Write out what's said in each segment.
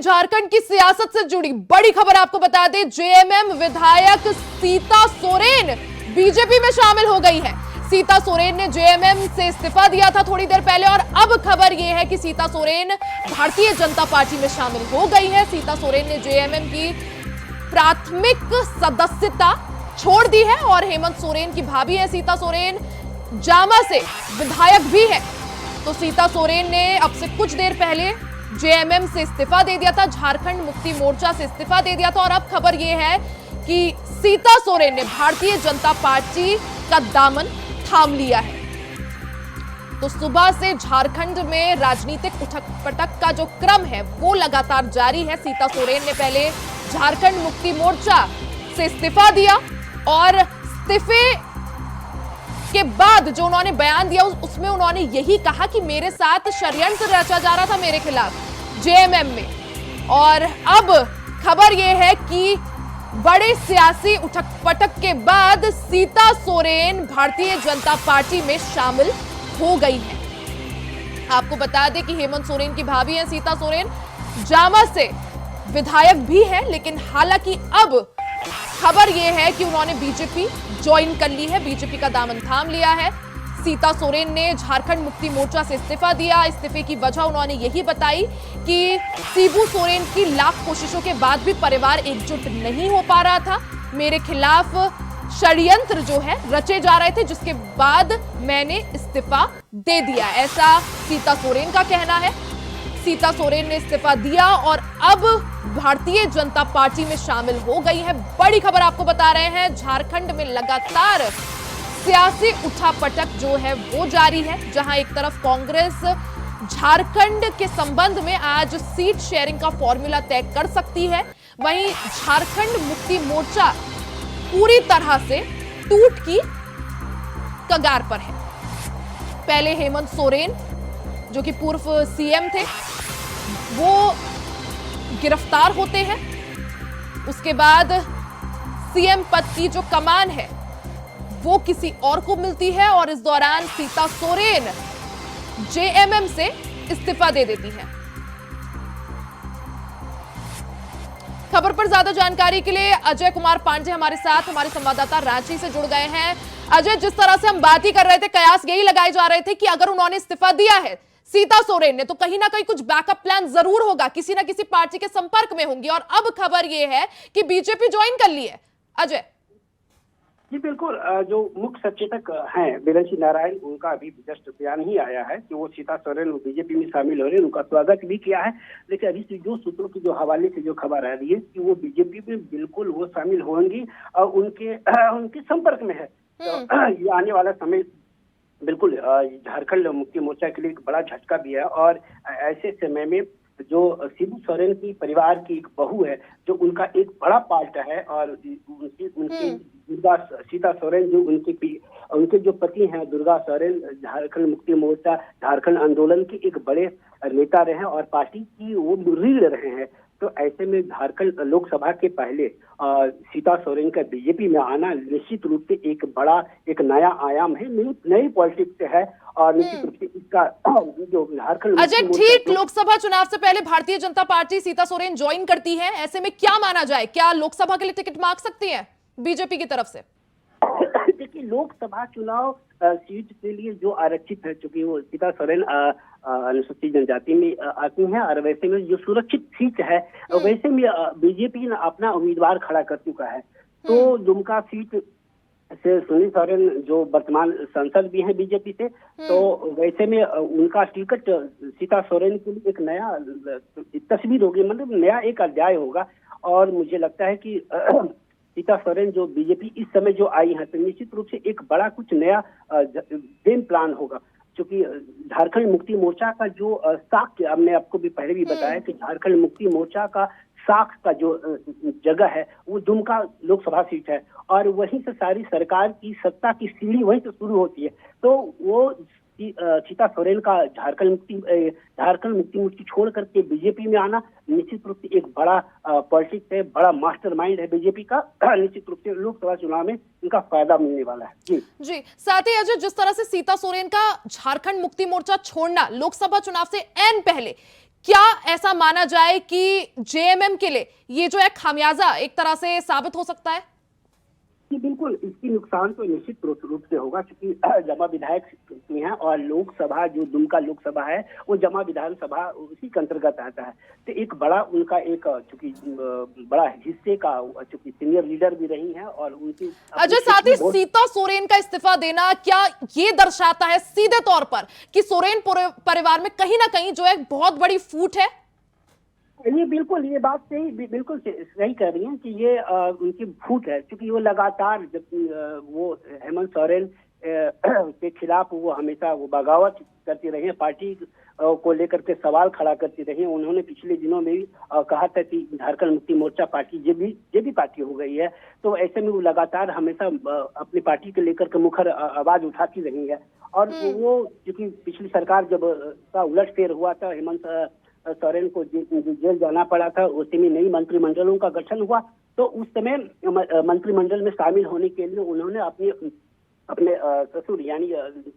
झारखंड की सियासत से जुड़ी बड़ी खबर आपको बता दें, जेएमएम विधायक सीता सोरेन बीजेपी में शामिल हो गई है। सीता सोरेन ने जेएमएम से इस्तीफा दिया था थोड़ी देर पहले और अब खबर यह है कि सीता सोरेन भारतीय जनता पार्टी में शामिल हो गई है। सीता सोरेन ने जेएमएम की प्राथमिक सदस्यता छोड़ दी है और हेमंत सोरेन की भाभी है सीता सोरेन, जामा से विधायक भी है। तो सीता सोरेन ने अब से कुछ देर पहले जेएमएम से इस्तीफा दे दिया था, झारखंड मुक्ति मोर्चा से इस्तीफा दे दिया था और अब खबर यह है कि सीता सोरेन ने भारतीय जनता पार्टी का दामन थाम लिया है। तो सुबह से झारखंड में राजनीतिक उठक पटक का जो क्रम है वो लगातार जारी है। सीता सोरेन ने पहले झारखंड मुक्ति मोर्चा से इस्तीफा दिया और इस्तीफे के बाद जो उन्होंने बयान दिया उसमें उन्होंने यही कहा कि मेरे साथ षड्यंत्र रचा जा रहा था मेरे खिलाफ जेएमएम में। और अब खबर यह है कि बड़े सियासी उठक पटक के बाद सीता सोरेन भारतीय जनता पार्टी में शामिल हो गई है। आपको बता दें कि हेमंत सोरेन की भाभी है सीता सोरेन, जामा से विधायक भी है, लेकिन हालांकि अब खबर यह है कि उन्होंने बीजेपी ज्वाइन कर ली है, बीजेपी का दामन थाम लिया है। सीता सोरेन ने झारखंड मुक्ति मोर्चा से इस्तीफा दिया। इस्तीफे की वजह उन्होंने यही बताई कि शिबू सोरेन की लाख कोशिशों के बाद भी परिवार एकजुट नहीं हो पा रहा था, मेरे खिलाफ षड्यंत्र जो है रचे जा रहे थे, जिसके बाद मैंने इस्तीफा दे दिया, ऐसा सीता सोरेन का कहना है। सीता सोरेन ने इस्तीफा दिया और अब भारतीय जनता पार्टी में शामिल हो गई है। बड़ी खबर आपको बता रहे हैं, झारखंड में लगातार सियासी उठापटक जो है वो जारी है, जहां एक तरफ कांग्रेस झारखंड के संबंध में आज सीट शेयरिंग का फॉर्मूला तय कर सकती है, वहीं झारखंड मुक्ति मोर्चा पूरी तरह से टूट की कगार पर है। पहले हेमंत सोरेन जो कि पूर्व सीएम थे वो गिरफ्तार होते हैं, उसके बाद सीएम पद की जो कमान है वो किसी और को मिलती है और इस दौरान सीता सोरेन जेएमएम से इस्तीफा दे देती है। खबर पर ज्यादा जानकारी के लिए अजय कुमार पांडे हमारे साथ, हमारे संवाददाता रांची से जुड़ गए हैं। अजय, जिस तरह से हम बात ही कर रहे थे, कयास यही लगाए जा रहे थे कि अगर उन्होंने इस्तीफा दिया है सीता सोरेन ने तो कहीं ना कहीं कुछ बैकअप प्लान जरूर होगा, किसी ना किसी पार्टी के संपर्क में होंगी और अब खबर यह है कि बीजेपी ज्वाइन कर ली है। अजय जी बिल्कुल, जो मुख्य सचेतक हैं बीरेंद्र नारायण, उनका अभी जस्ट बयान ही आया है कि वो सीता सोरेन बीजेपी में शामिल हो रहे हैं, उनका स्वागत भी किया है। लेकिन अभी से जो सूत्रों की जो हवाले से जो खबर आ रही है कि वो बीजेपी में बिल्कुल वो शामिल होंगी और उनके संपर्क में है। तो ये आने वाला समय बिल्कुल झारखंड मुक्ति मोर्चा के लिए एक बड़ा झटका भी है और ऐसे समय में जो शिबू सोरेन की परिवार की एक बहू है, जो उनका एक बड़ा पार्ट है और उनकी दुर्गा सीता सोरेन जो उनके जो पति हैं दुर्गा सोरेन, झारखंड मुक्ति मोर्चा झारखंड आंदोलन के एक बड़े नेता रहे हैं और पार्टी की वो रीढ़ रहे हैं। तो ऐसे में झारखंड लोकसभा के पहले सीता सोरेन का बीजेपी में आना निश्चित रूप से एक नया आयाम है, नई पॉलिटिक्स है और निश्चित रूप से इसका जो झारखंड। अजय, ठीक लोकसभा चुनाव से पहले भारतीय जनता पार्टी सीता सोरेन ज्वाइन करती है, ऐसे में क्या माना जाए, क्या लोकसभा के लिए टिकट मांग सकती है बीजेपी की तरफ से? देखिए, लोकसभा चुनाव सीट के लिए जो आरक्षित है, चूंकि वो सीता सोरेन अनुसूचित जनजाति में आती हैं और वैसे में जो सुरक्षित सीट है वैसे में बीजेपी ने अपना उम्मीदवार खड़ा कर चुका है। तो दुमका सीट से सुनील सोरेन जो वर्तमान सांसद भी हैं बीजेपी से, तो वैसे में उनका टिकट सीता सोरेन के लिए एक नया तस्वीर होगी, मतलब नया एक अध्याय होगा। और मुझे लगता है कि सीता सोरेन जो बीजेपी इस समय जो आई है तो निश्चित रूप से एक बड़ा कुछ नया गेम प्लान होगा, क्योंकि झारखंड मुक्ति मोर्चा का जो साख, हमने आपको भी पहले भी बताया कि झारखंड मुक्ति मोर्चा का साख का जो जगह है वो दुमका लोकसभा सीट है और वहीं से सारी सरकार की सत्ता की सीढ़ी वहीं से शुरू होती है। तो वो सीता सोरेन का झारखंड मुक्ति मोर्चा छोड़ करके बीजेपी में आना निश्चित रूप से एक बड़ा पॉलिटिक्स है, बड़ा मास्टरमाइंड है बीजेपी का। निश्चित रूप से लोकसभा चुनाव में इनका फायदा मिलने वाला है। जी साथ ही अजय, जिस तरह से सीता सोरेन का झारखंड मुक्ति मोर्चा छोड़ना लोकसभा चुनाव से ऐन पहले, क्या ऐसा माना जाए कि जेएमएम के लिए ये जो है खामियाजा एक तरह से साबित हो सकता है? जी बिल्कुल, इसकी नुकसान तो निश्चित रूप से होगा, क्योंकि जमा विधायक भी हैं और लोकसभा जो दुमका लोकसभा है वो जमा विधानसभा उसी के अंतर्गत आता है। तो एक बड़ा उनका एक चूंकि बड़ा हिस्से का चूंकि सीनियर लीडर भी रही हैं और उनकी अजय, साथ ही सीता सोरेन का इस्तीफा देना क्या ये दर्शाता है सीधे तौर पर कि सोरेन परिवार में कहीं ना कहीं जो है बहुत बड़ी फूट है? ये बिल्कुल, ये बात सही, बिल्कुल सही कह रही हैं कि ये उनकी फूट है, क्योंकि वो लगातार जब वो हेमंत सोरेन के खिलाफ वो हमेशा वो बगावत करती रही है, पार्टी को लेकर के सवाल खड़ा करती रही है। उन्होंने पिछले दिनों में भी कहा था कि झारखंड मुक्ति मोर्चा पार्टी जे भी पार्टी हो गई है, तो ऐसे में वो लगातार हमेशा अपनी पार्टी को लेकर के मुखर आवाज उठाती रही है। और वो क्योंकि पिछली सरकार जब का उलटफेर हुआ था, हेमंत सोरेन को जेल जाना पड़ा था, उसी में नई मंत्रिमंडलों का गठन हुआ, तो उस समय मंत्रिमंडल में शामिल होने के लिए उन्होंने अपने ससुर यानी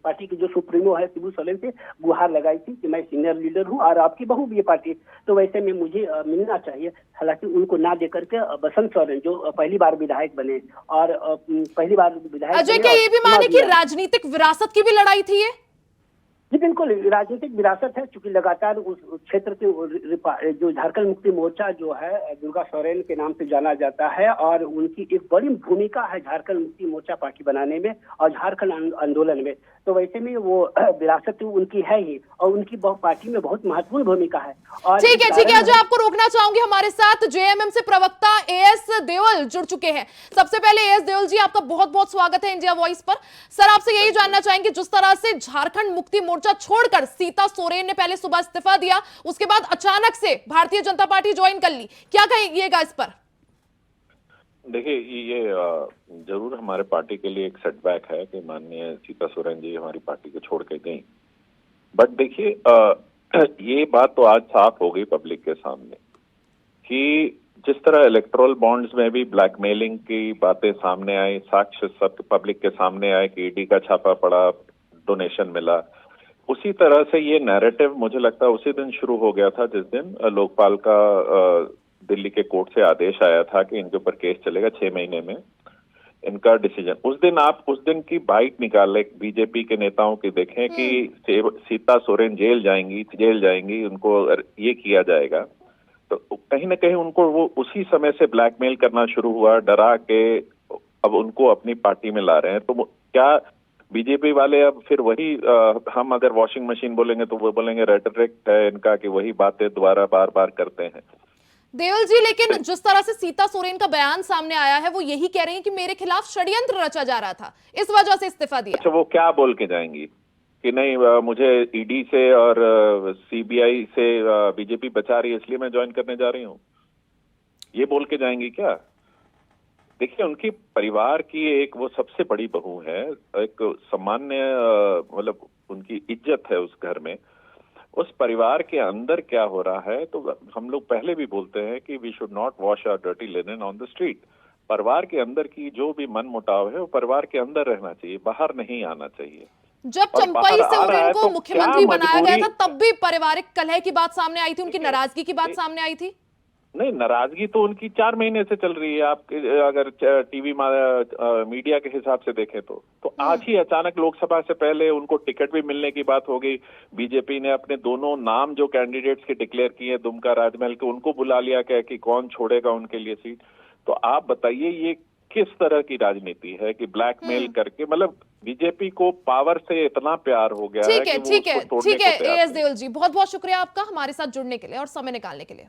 पार्टी के जो सुप्रीमो है शिबू सोरेन से गुहार लगाई थी कि मैं सीनियर लीडर हूं और आपकी बहू भी है पार्टी, तो वैसे में मुझे मिलना चाहिए। हालांकि उनको ना देकर के बसंत सोरेन जो पहली बार विधायक बने और पहली बार विधायक अजय, क्या ये भी माने कि राजनीतिक विरासत की भी लड़ाई थी ये? जी बिल्कुल, राजनीतिक विरासत है, क्योंकि लगातार उस क्षेत्र के जो झारखंड मुक्ति मोर्चा जो है दुर्गा सोरेन के नाम से जाना जाता है और उनकी एक बड़ी भूमिका है झारखंड मुक्ति मोर्चा पार्टी बनाने में और झारखंड आंदोलन में। तो वैसे में वो विरासत उनकी है ही और उनकी पार्टी में बहुत महत्वपूर्ण भूमिका है। और ठीक है, जो आपको रोकना चाहूंगी, हमारे साथ जेएमएम से प्रवक्ता एएस देओल जुड़ चुके हैं। सबसे पहले एएस देओल जी, आपका बहुत बहुत स्वागत है इंडिया वॉइस पर। सर, आपसे यही जानना चाहेंगे, जिस तरह से झारखंड मुक्ति मोर्चा छोड़कर सीता सोरेन ने पहले सुबह इस्तीफा दिया, उसके बाद अचानक से भारतीय जनता पार्टी ज्वाइन कर ली, क्या कहिएगा इस पर? देखिए, ये जरूर हमारे पार्टी के लिए एक सेटबैक है कि माननीय सीता सोरेन जी हमारी पार्टी को छोड़ के गई। बट देखिए, ये बात तो आज साफ हो गई पब्लिक के सामने कि जिस तरह इलेक्टोरल बॉन्ड्स में भी ब्लैकमेलिंग की बातें सामने आई, साक्ष्य सब पब्लिक के सामने आए कि ईडी का छापा पड़ा, डोनेशन मिला, उसी तरह से ये नैरेटिव मुझे लगता है उसी दिन शुरू हो गया था जिस दिन लोकपाल का दिल्ली के कोर्ट से आदेश आया था कि इनके ऊपर केस चलेगा 6 महीने में इनका डिसीजन। उस दिन आप उस दिन की बाइट निकाले बीजेपी के नेताओं की, देखें कि सीता सोरेन जेल जाएंगी, उनको ये किया जाएगा, तो कहीं ना कहीं उनको वो उसी समय से ब्लैकमेल करना शुरू हुआ, डरा के अब उनको अपनी पार्टी में ला रहे हैं। तो क्या बीजेपी वाले अब फिर वही हम अगर वॉशिंग मशीन बोलेंगे तो वो बोलेंगे रेटरिक है इनका कि वही बातें दोबारा बार बार करते हैं। देओल जी, लेकिन जिस तरह से सीता सोरेन का बयान सामने आया है, वो यही कह रही हैं कि मेरे खिलाफ षड्यंत्र रचा जा रहा था, इस वजह से इस्तीफा दिया। अच्छा, वो क्या बोल के जाएंगी कि नहीं मुझे ईडी से और सीबीआई से बीजेपी बचा रही है इसलिए मैं ज्वाइन करने जा रही हूँ, ये बोल के जाएंगी क्या? देखिए, उनकी परिवार की एक वो सबसे बड़ी बहू है, एक सामान्य मतलब उनकी इज्जत है उस घर में। उस परिवार के अंदर क्या हो रहा है, तो हम लोग पहले भी बोलते हैं कि we should not wash our dirty linen on the street. परिवार के अंदर की जो भी मन मुटाव है वो परिवार के अंदर रहना चाहिए, बाहर नहीं आना चाहिए। जब चंपई सोरेन को मुख्यमंत्री बनाया गया था तब भी पारिवारिक कलह की बात सामने आई थी, उनकी नाराजगी की बात सामने आई थी। नहीं, नाराजगी तो उनकी 4 महीने से चल रही है। आप अगर टीवी मीडिया के हिसाब से देखें तो आज ही अचानक लोकसभा से पहले उनको टिकट भी मिलने की बात हो गई। बीजेपी ने अपने दोनों नाम जो कैंडिडेट्स के डिक्लेयर किए दुमका राजमहल के, उनको बुला लिया कि कौन छोड़ेगा उनके लिए सीट। तो आप बताइए ये किस तरह की राजनीति है कि ब्लैकमेल करके, मतलब बीजेपी को पावर से इतना प्यार हो गया है कि वो उसको तोड़ने को तैयार है। एएस देओल जी, बहुत बहुत शुक्रिया आपका हमारे साथ जुड़ने के लिए और समय निकालने के लिए।